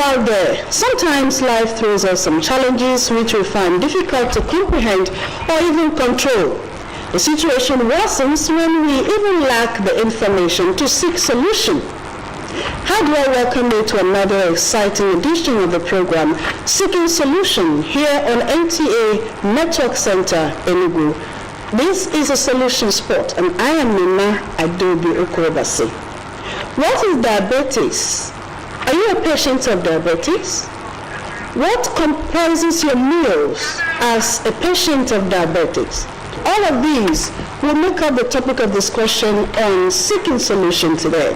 out there, sometimes life throws us some challenges which we find difficult to comprehend or even control. The situation worsens when we even lack the information to seek solution. How do I welcome you to another exciting edition of the program, Seeking Solution, here on NTA Network Center, Enugu. This is a solution spot, and I am Nina Adobe Okorobasi. What is diabetes? Are you a patient of diabetes? What comprises your meals as a patient of diabetes? All of these will make up the topic of discussion on Seeking Solution today.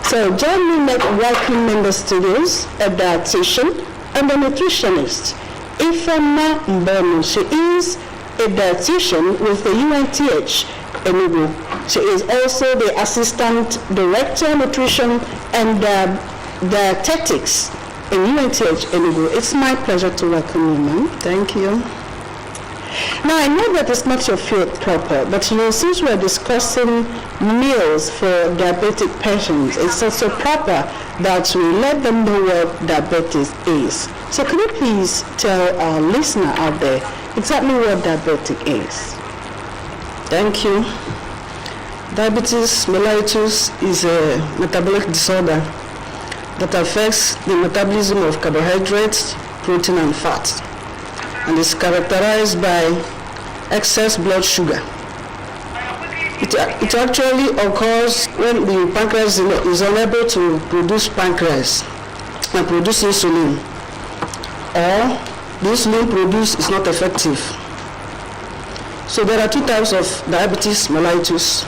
So join me in welcoming in the studios a dietitian and a nutritionist, Ifeoma Mbonu. She is a dietitian with the UNTH Enugu. She is also the Assistant Director of Nutrition and Dietetics in UNTH Enugu. It's my pleasure to welcome you, ma'am. Thank you. Now, I know that it's not your field proper, but since we're discussing meals for diabetic patients, it's also proper that we let them know what diabetes is. So can you please tell our listener out there exactly what diabetic is? Thank you. Diabetes mellitus is a metabolic disorder that affects the metabolism of carbohydrates, protein, and fat, and is characterized by excess blood sugar. It actually occurs when the pancreas is unable to produce pancreas and produce insulin, or the insulin produced is not effective. So there are two types of diabetes mellitus.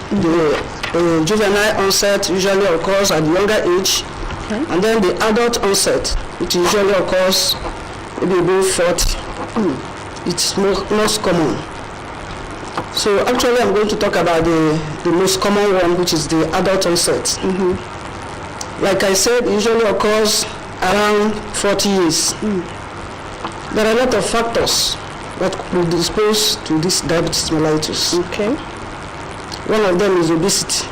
The juvenile onset usually occurs at the younger age, and then the adult onset, which usually occurs maybe above 40. It's most common. So actually I'm going to talk about the most common one, which is the adult onset. Like I said, it usually occurs around 40 years. There are a lot of factors that could dispose to this diabetes mellitus. Okay. One of them is obesity.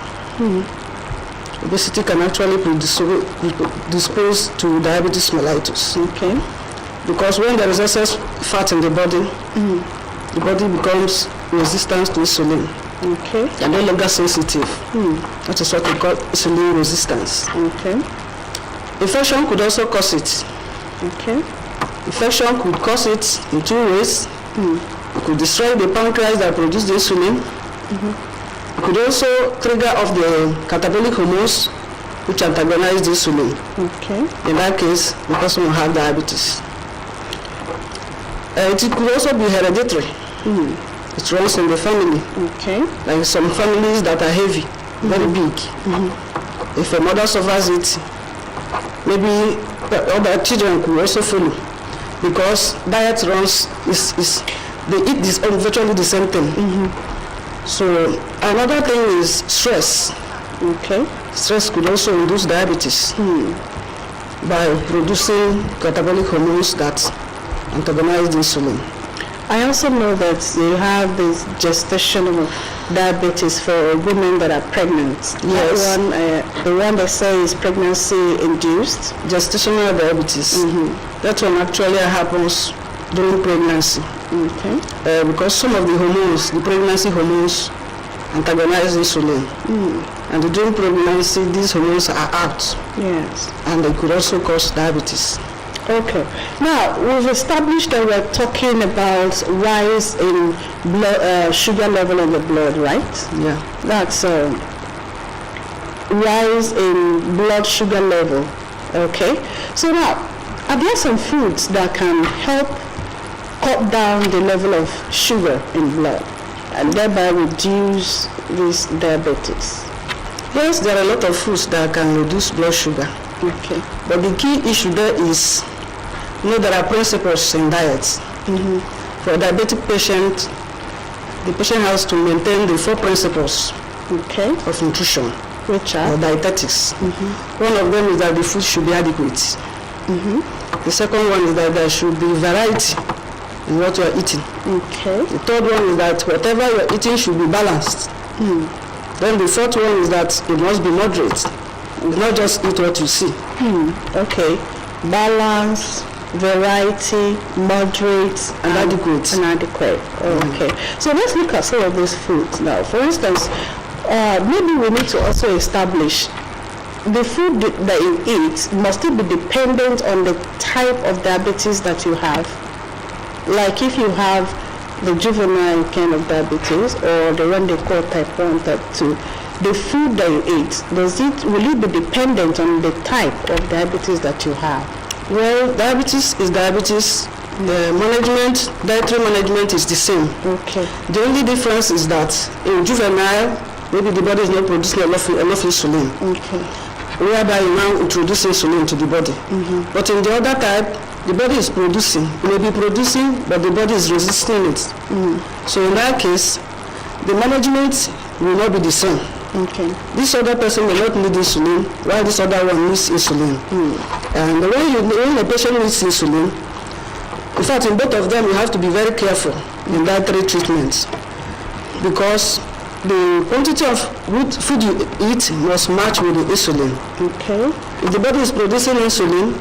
Obesity can actually predispose to diabetes mellitus. Okay. Because when there is excess fat in the body becomes resistant to insulin. Okay. And no longer sensitive. That is what we call insulin resistance. Okay. Infection could also cause it. Okay. Infection could cause it in two ways. It could destroy the pancreas that produces the insulin. It could also trigger off the catabolic hormones which antagonize the insulin. Okay. In that case, the person will have diabetes. It could also be hereditary. It runs in the family. Okay. Like some families that are heavy, very big. If a mother suffers it, maybe other children could also follow, because diet runs they eat this virtually the same thing. So another thing is stress. Okay. Stress could also induce diabetes by producing catabolic hormones that antagonize the insulin. I also know that you have this gestational diabetes for women that are pregnant. Yes. The one they say is pregnancy-induced. Gestational diabetes. That one actually happens during pregnancy. Okay. Because some of the hormones, the pregnancy hormones, antagonize insulin. And during pregnancy, these hormones are out. Yes. And they could also cause diabetes. Okay. Now, we've established that we're talking about rise in sugar level in the blood, right? Yeah. That's rise in blood sugar level. Okay. So now, are there some foods that can help cut down the level of sugar in blood and thereby reduce this diabetes? Yes, there are a lot of foods that can reduce blood sugar. Okay. But the key issue there is, there are principles in diet. For a diabetic patient, the patient has to maintain the 4 principles of nutrition, which are dietetics. One of them is that the food should be adequate. The second one is that there should be variety in what you are eating. Okay. The third one is that whatever you are eating should be balanced. Then the fourth one is that it must be moderate. Not just eat what you see. Okay. balance, variety, moderate, and adequate. And adequate. Okay. So let's look at some of these foods now. For instance, maybe we need to also establish the food that you eat, must it be dependent on the type of diabetes that you have? Like if you have the juvenile kind of diabetes or the one they call type 1, type 2, the food that you eat, will it be dependent on the type of diabetes that you have? Well, diabetes is diabetes. The dietary management is the same. Okay. The only difference is that in juvenile, maybe the body is not producing enough insulin. Okay. Whereby you now introduce insulin to the body. Mm-hmm. But in the other type, the body is producing. It may be producing, but the body is resisting it. Mm-hmm. So in that case, the management will not be the same. Okay. This other person will not need insulin, while this other one needs insulin. And when a patient needs insulin, in fact, in both of them, you have to be very careful in dietary treatments, because the quantity of food you eat must match with the insulin. Okay. If the body is producing insulin,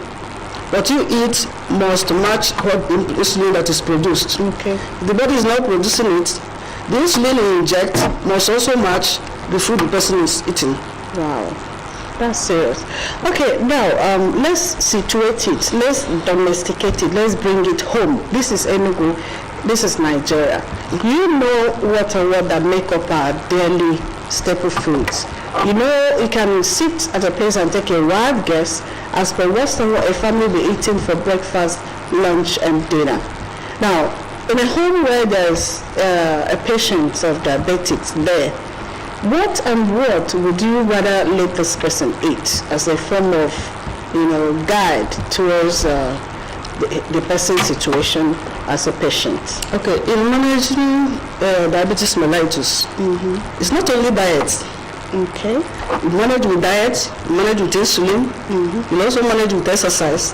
what you eat must match what insulin that is produced. Okay. If the body is not producing it, the insulin you inject must also match the food the person is eating. Wow, that's serious. Okay, now let's situate it, let's domesticate it, let's bring it home. This is Enugu, this is Nigeria. You know what that make up our daily staple foods. You know, you can sit at a place and take a wild guess as per what a family will be eating for breakfast, lunch, and dinner. Now, in a home where there's a patient of diabetes there, what would you rather let this person eat as a form of, guide towards the person's situation as a patient? Okay, in managing diabetes mellitus, it's not only diet. Okay. You manage with diet, you manage with insulin, you also manage with exercise.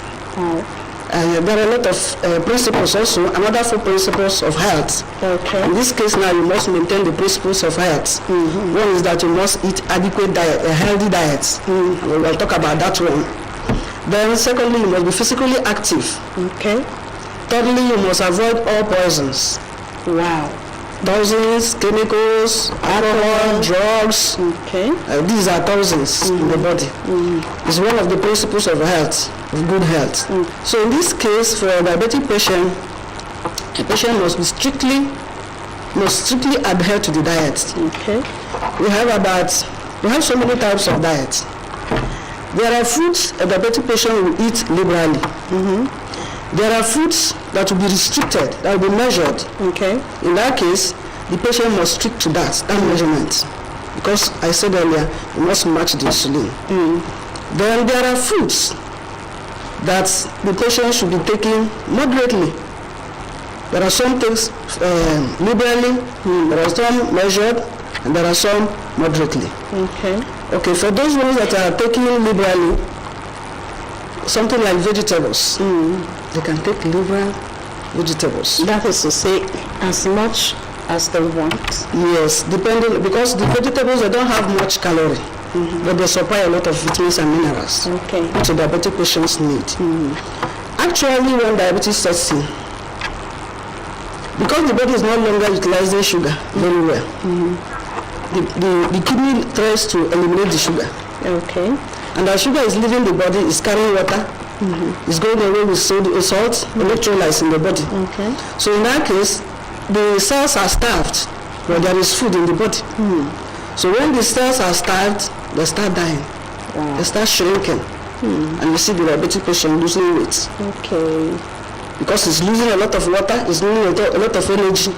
There are a lot of principles also, another 4 principles of health. Okay. In this case now, you must maintain the principles of health. One is that you must eat adequate diet, a healthy diet. We'll talk about that one. Then secondly, you must be physically active. Okay. Thirdly, you must avoid all poisons. Wow. Toxins, chemicals, alcohol, drugs. Okay. These are toxins in the body. It's one of the principles of health, of good health. So in this case, for a diabetic patient, a patient must strictly adhere to the diet. Okay. We have so many types of diet. There are foods a diabetic patient will eat liberally. There are foods that will be restricted, that will be measured. Okay. In that case, the patient must stick to that measurement. Because I said earlier, you must match the insulin. Then there are foods that the patient should be taking moderately. There are some things liberally, there are some measured, and there are some moderately. Okay, for those ones that are taking liberally, something like vegetables, they can take liberal vegetables. That is to say, as much as they want. Yes, because the vegetables, they don't have much calorie, but they supply a lot of vitamins and minerals, which the diabetic patients need. Actually, when diabetes sets in, because the body is no longer utilizing sugar very well, the kidney tries to eliminate the sugar. Okay. And as sugar is leaving the body, it's carrying water, it's going away with salt, electrolytes in the body. Okay. So in that case, the cells are starved, but there is food in the body. So when the cells are starved, they start dying. They start shrinking. And you see the diabetic patient losing weight. Okay. Because it's losing a lot of water, it's losing a lot of energy.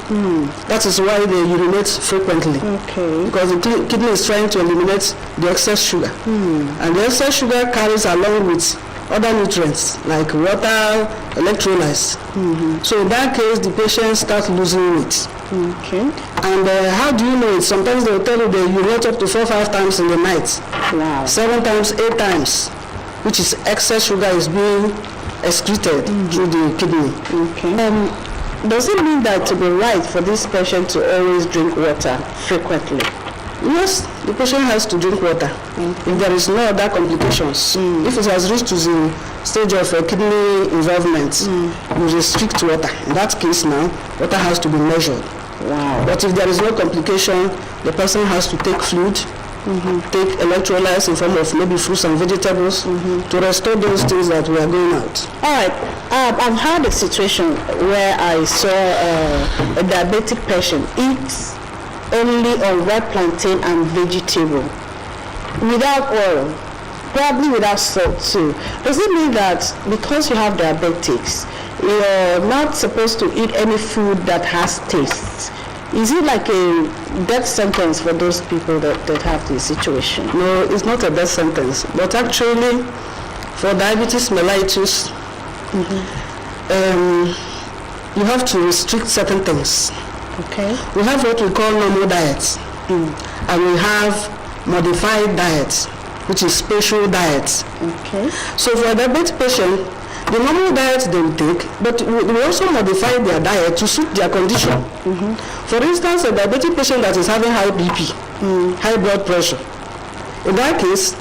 That is why they urinate frequently. Okay. Because the kidney is trying to eliminate the excess sugar. And the excess sugar carries along with other nutrients like water, electrolytes. So in that case, the patient starts losing weight. Okay. And how do you know it? Sometimes they will tell you they urinate up to 4-5 times in the night. Wow. 7 times, 8 times, which is excess sugar is being excreted through the kidney. Okay. Does it mean that to be right for this patient to always drink water frequently? Yes, the patient has to drink water. If there is no other complications, if it has reached to the stage of kidney involvement, you restrict water. In that case now, water has to be measured. Wow. But if there is no complication, the person has to take fluid, take electrolytes in form of maybe fruits and vegetables to restore those things that were going out. All right. I've had a situation where I saw a diabetic patient eat only unripe plantain and vegetable without oil, probably without salt too. Does it mean that because you have diabetics, you're not supposed to eat any food that has taste? Is it like a death sentence for those people that have this situation? No, it's not a death sentence. But actually, for diabetes mellitus, you have to restrict certain things. Okay. We have what we call normal diets, and we have modified diets, which is special diets. Okay. So for a diabetic patient, the normal diet they will take, but we also modify their diet to suit their condition. For instance, a diabetic patient that is having high BP, high blood pressure, in that case,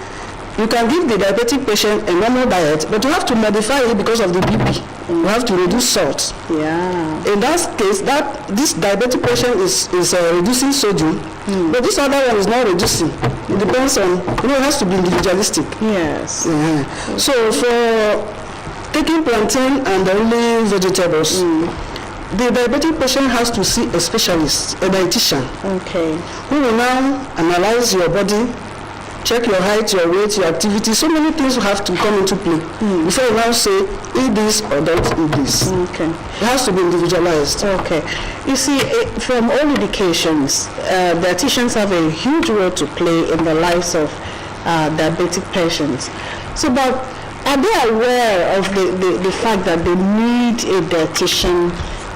you can give the diabetic patient a normal diet, but you have to modify it because of the BP. You have to reduce salt. Yeah. In that case, this diabetic patient is reducing sodium, but this other one is not reducing. It depends on, it has to be individualistic. Yes. So for taking plantain and only vegetables, the diabetic patient has to see a specialist, a dietitian, who will now analyze your body, check your height, your weight, your activity. So many things will have to come into play before you now say, eat this or don't eat this. Okay. It has to be individualized. Okay. You see, from all indications, dietitians have a huge role to play in the lives of diabetic patients. So, but are they aware of the fact that they need a dietitian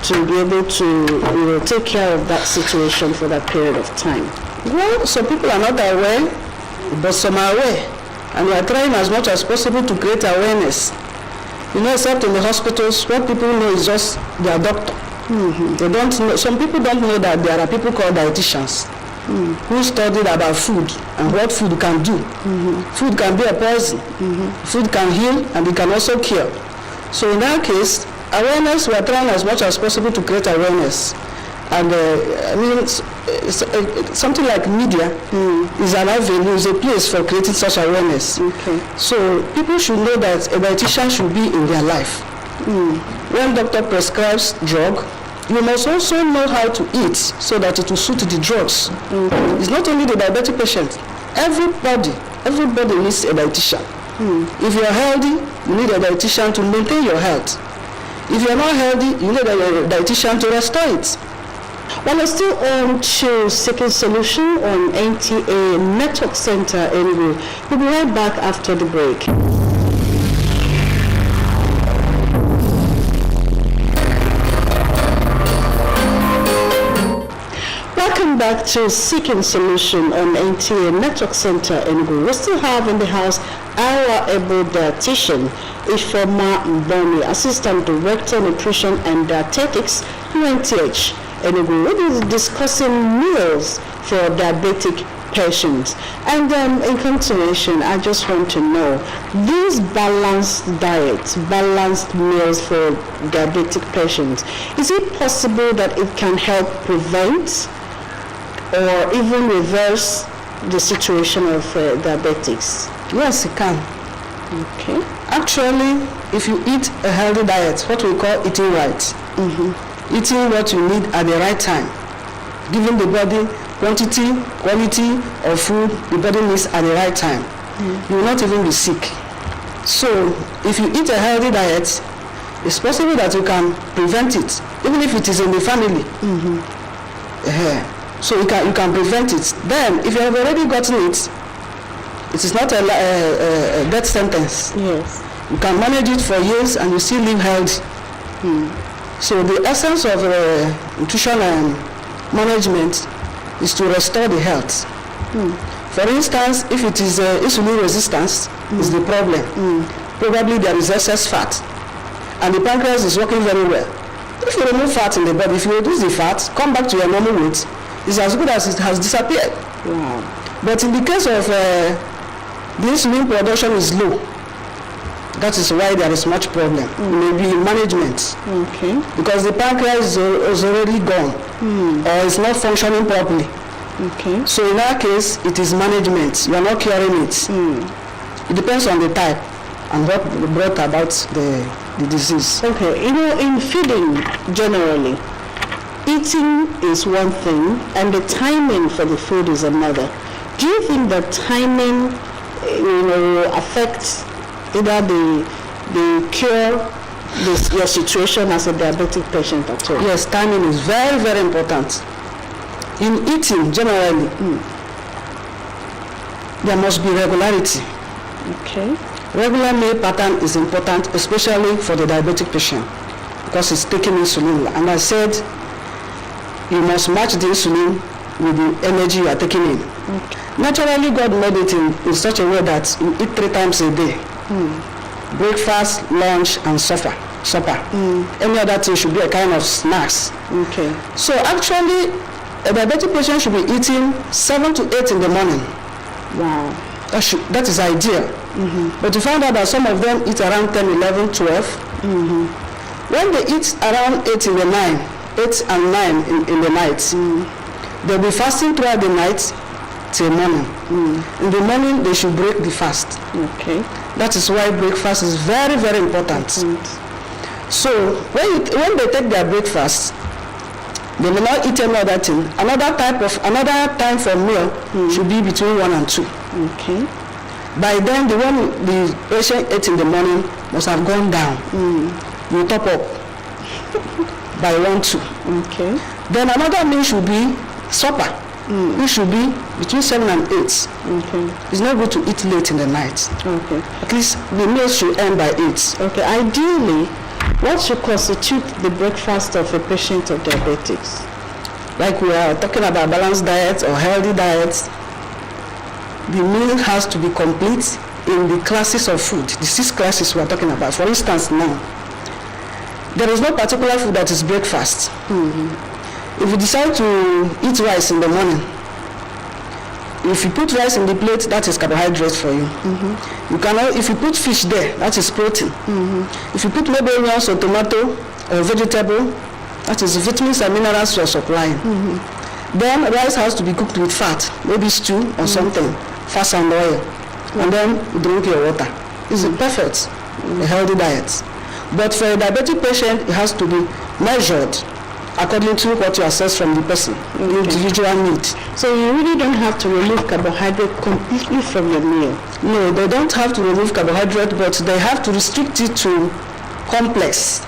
to be able to take care of that situation for that period of time? Well, some people are not aware, but some are aware, and we are trying as much as possible to create awareness. Except in the hospitals, what people know is just their doctor. They don't know. Some people don't know that there are people called dietitians who studied about food and what food can do. Food can be a poison. Food can heal and it can also cure. So in that case, awareness, we are trying as much as possible to create awareness. And something like media is an avenue, is a place for creating such awareness. So people should know that a dietitian should be in their life. When doctor prescribes drug, you must also know how to eat so that it will suit the drugs. It's not only the diabetic patient. Everybody needs a dietitian. If you are healthy, you need a dietitian to maintain your health. If you are not healthy, you need a dietitian to restore it. Well, we're still on to Seeking Solution on NTA Network Center Enugu. We'll be right back after the break. Welcome back to Seeking Solution on NTA Network Center Enugu. We still have in the house our able dietitian, Ifeoma Mboni, Assistant Director Nutrition and Dietetics, UNTH. Enugu. We'll be discussing meals for diabetic patients. And in continuation, I just want to know, these balanced diets, balanced meals for diabetic patients, is it possible that it can help prevent or even reverse the situation of diabetics? Yes, it can. Okay. Actually, if you eat a healthy diet, what we call eating right, eating what you need at the right time, giving the body quantity, quality of food the body needs at the right time, you will not even be sick. So if you eat a healthy diet, it's possible that you can prevent it, even if it is in the family. So you can prevent it. Then if you have already gotten it, it is not a death sentence. Yes. You can manage it for years and you still live healthy. So the essence of nutrition and management is to restore the health. For instance, if it is insulin resistance is the problem, probably there is excess fat, and the pancreas is working very well. If you remove fat in the body, if you reduce the fat, come back to your normal weight, It's as good as it has disappeared. Wow. But in the case of the insulin production is low. That is why there is much problem. Maybe management. Okay. Because the pancreas is already gone or is not functioning properly. Okay. So in that case, it is management. You are not curing it. It depends on the type and what brought about the disease. Okay. In feeding generally, eating is one thing and the timing for the food is another. Do you think that timing affects either the cure your situation as a diabetic patient at all? Yes, timing is very, very important. In eating generally, there must be regularity. Okay. Regular meal pattern is important, especially for the diabetic patient, because it's taking insulin. And I said, you must match the insulin with the energy you are taking in. Okay. Naturally, God made it in such a way that you eat 3 times a day. Breakfast, lunch, and supper. Any other thing should be a kind of snacks. Okay. So actually, a diabetic patient should be eating 7 to 8 in the morning. Wow. That is ideal. But you find out that some of them eat around 10, 11, 12. When they eat around 8 in the 8 and 9 in the night, they'll be fasting throughout the night till morning. In the morning, they should break the fast. Okay. That is why breakfast is very, very important. So when they take their breakfast, they will not eat any other thing. Another time for meal should be between 1 and 2. Okay. By then, the one the patient ate in the morning must have gone down. You top up by 1, 2. Okay. Then another meal should be supper. It should be between 7 and 8. Okay. It's not good to eat late in the night. Okay. At least the meal should end by 8. Okay. Ideally, what should constitute the breakfast of a patient of diabetics? Like we are talking about balanced diet or healthy diets, the meal has to be complete in the classes of food, the 6 classes we are talking about. For instance, now, there is no particular food that is breakfast. If you decide to eat rice in the morning, if you put rice in the plate, that is carbohydrate for you. You cannot. If you put fish there, that is protein. If you put maybe onions or tomato or vegetable, that is vitamins and minerals you are supplying. Then rice has to be cooked with fat, maybe stew or something, fat and oil, and then you drink your water. It's perfect, a healthy diet. But for a diabetic patient, it has to be measured according to what you assess from the person, the individual need. So you really don't have to remove carbohydrate completely from your meal? No, they don't have to remove carbohydrate, but they have to restrict it to complex.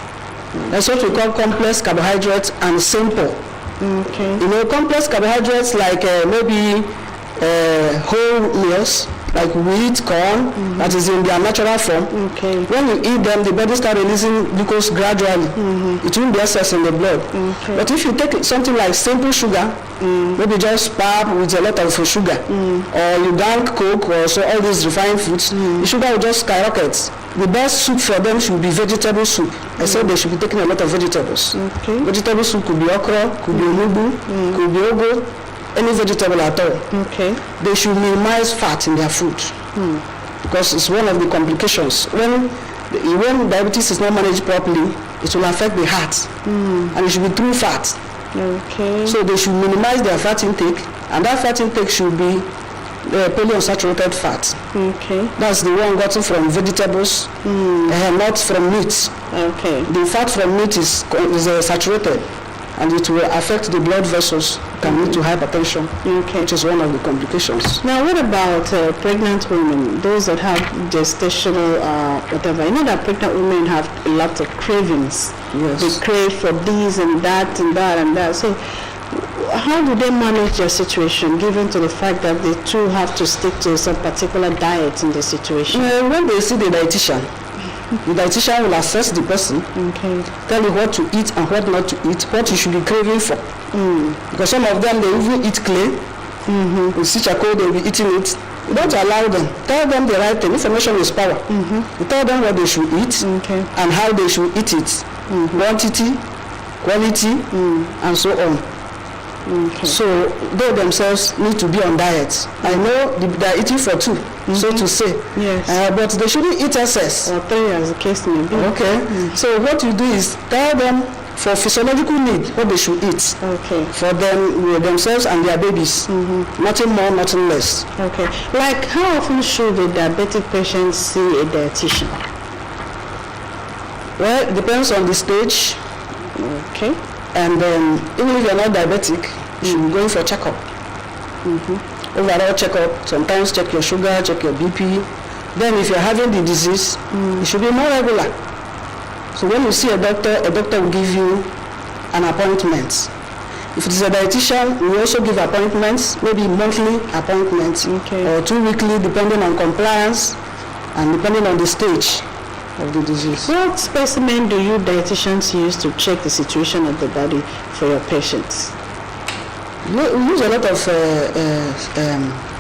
That's what we call complex carbohydrates and simple. Okay. Complex carbohydrates like maybe whole meals, like wheat, corn, that is in their natural form. Okay. When you eat them, the body starts releasing glucose gradually. It won't be excess in the blood. Okay. But if you take something like simple sugar, maybe just pap with a lot of sugar, or you drink Coke or so all these refined foods, the sugar will just skyrocket. The best soup for them should be vegetable soup. I said they should be taking a lot of vegetables. Okay. Vegetable soup could be okra, could be Enugu, could be ugu, any vegetable at all. Okay. They should minimize fat in their food because it's one of the complications. When diabetes is not managed properly, it will affect the heart, and it should be through fat. Okay. So they should minimize their fat intake, and that fat intake should be polyunsaturated fat. Okay. That's the one gotten from vegetables, not from meat. Okay. The fat from meat is saturated, and it will affect the blood vessels, can lead to hypertension, which is one of the complications. Now, what about pregnant women, those that have gestational whatever? You know that pregnant women have a lot of cravings. Yes. They crave for this and that and that and that. So how do they manage their situation, given to the fact that they too have to stick to some particular diet in the situation? When they see the dietitian will assess the person, tell you what to eat and what not to eat, what you should be craving for. Because some of them, they even eat clay. With see charcoal, they'll be eating it. You don't allow them. Tell them the right thing. Information is power. You tell them what they should eat and how they should eat it. Quantity, quality, and so on. Okay. So they themselves need to be on diet. I know they are eating for two, so to say. Yes. But they shouldn't eat excess. Or 3 as the case may be. Okay. So what you do is tell them for physiological need what they should eat. Okay. For themselves and their babies. Nothing more, nothing less. Okay. Like how often should a diabetic patient see a dietitian? Well, it depends on the stage. Okay. And even if you're not diabetic, you should be going for checkup. Overall checkup, sometimes check your sugar, check your BP. Then if you're having the disease, it should be more regular. So when you see a doctor will give you an appointment. If it is a dietitian, we also give appointments, maybe monthly appointments, or 2 weekly, depending on compliance and depending on the stage of the disease. What specimen do you dietitians use to check the situation of the body for your patients? We use a lot of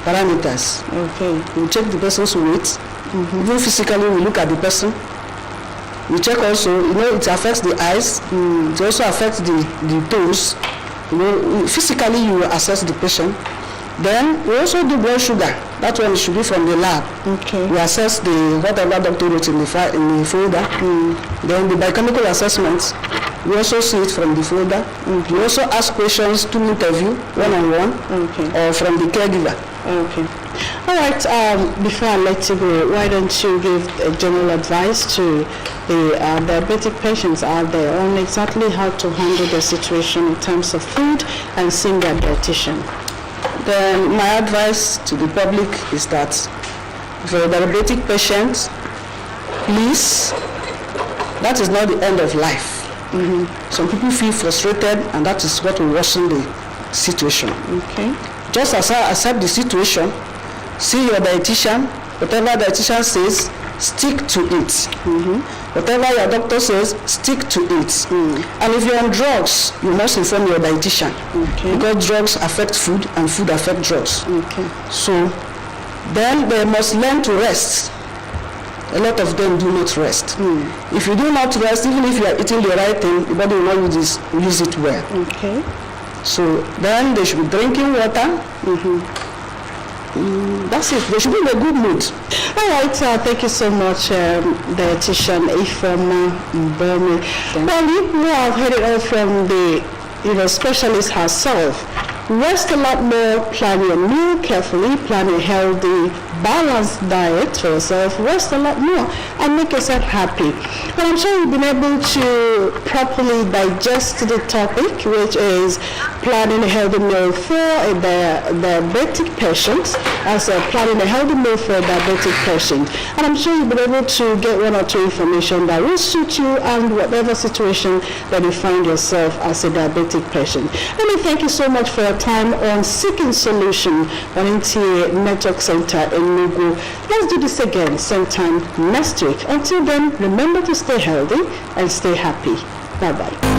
parameters. Okay. We check the person's weight. Even physically, we look at the person. We check also, it affects the eyes. It also affects the toes. Physically, you assess the patient. Then we also do blood sugar. That one should be from the lab. Okay. We assess whatever doctor wrote in the folder. Then the biochemical assessments, we also see it from the folder. We also ask questions to interview one-on-one, or from the caregiver. Okay. All right. Before I let you go, why don't you give a general advice to the diabetic patients out there on exactly how to handle the situation in terms of food and seeing their dietitian? Then my advice to the public is that for a diabetic patient, please, that is not the end of life. Some people feel frustrated, and that is what will worsen the situation. Okay. Just accept the situation, see your dietitian, whatever dietitian says, stick to it. Whatever your doctor says, stick to it. And if you're on drugs, you must inform your dietitian. Because drugs affect food and food affect drugs. So then they must learn to rest. A lot of them do not rest. If you do not rest, even if you are eating the right thing, the body will not use it well. Okay. So then they should be drinking water. That's it. They should be in a good mood. All right. Thank you so much, dietitian Ifeoma Mbomi. Well, you know, I've heard it all from the specialist herself. Rest a lot more, plan your meal carefully, plan a healthy, balanced diet for yourself, rest a lot more, and make yourself happy. And I'm sure you've been able to properly digest the topic, which is planning a healthy meal for a diabetic patient, as planning a healthy meal for a diabetic patient. And I'm sure you've been able to get one or two information that will suit you and whatever situation that you find yourself as a diabetic patient. Let me thank you so much for your time on Seeking Solution on NTA Network Center in Enugu. Let's do this again same time next week. Until then, remember to stay healthy and stay happy. Bye-bye.